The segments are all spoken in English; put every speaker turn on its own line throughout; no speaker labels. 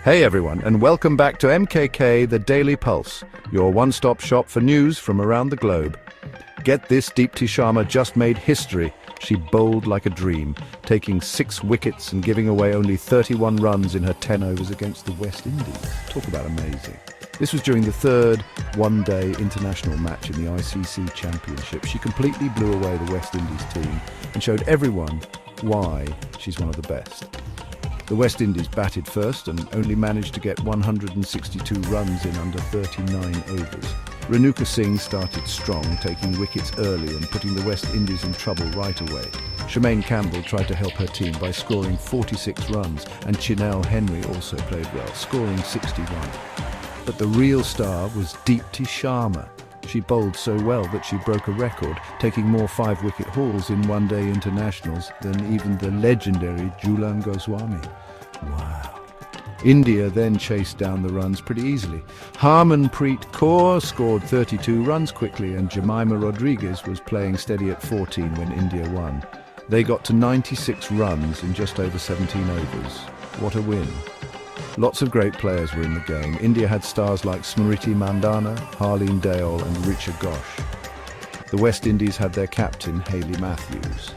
Hey everyone, and welcome back to MKK, the Daily Pulse, your one-stop shop for news from around the globe. Get this, Deepti Sharma just made history. She bowled like a dream, taking 6 wickets and giving away only 31 runs in her 10 overs against the West Indies. Talk about amazing. This was during the third one-day international match in the ICC Championship. She completely blew away the West Indies team and showed everyone why she's one of the best. The West Indies batted first and only managed to get 162 runs in under 39 overs. Renuka Singh started strong, taking wickets early and putting the West Indies in trouble right away. Charmaine Campbell tried to help her team by scoring 46 runs, and Chinelle Henry also played well, scoring 61. But the real star was Deepti Sharma. She bowled so well that she broke a record, taking more 5-wicket hauls in one-day internationals than even the legendary Jhulan Goswami. Wow. India then chased down the runs pretty easily. Harmanpreet Kaur scored 32 runs quickly, and Jemima Rodriguez was playing steady at 14 when India won. They got to 96 runs in just over 17 overs. What a win. Lots of great players were in the game. India had stars like Smriti Mandhana, Harleen Deol and Richa Ghosh. The West Indies had their captain, Hayley Matthews.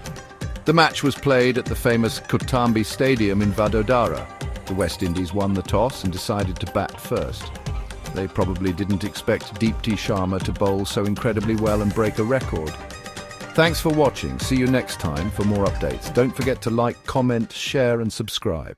The match was played at the famous Kotambi Stadium in Vadodara. The West Indies won the toss and decided to bat first. They probably didn't expect Deepti Sharma to bowl so incredibly well and break a record. Thanks for watching. See you next time for more updates. Don't forget to like, comment, share and subscribe.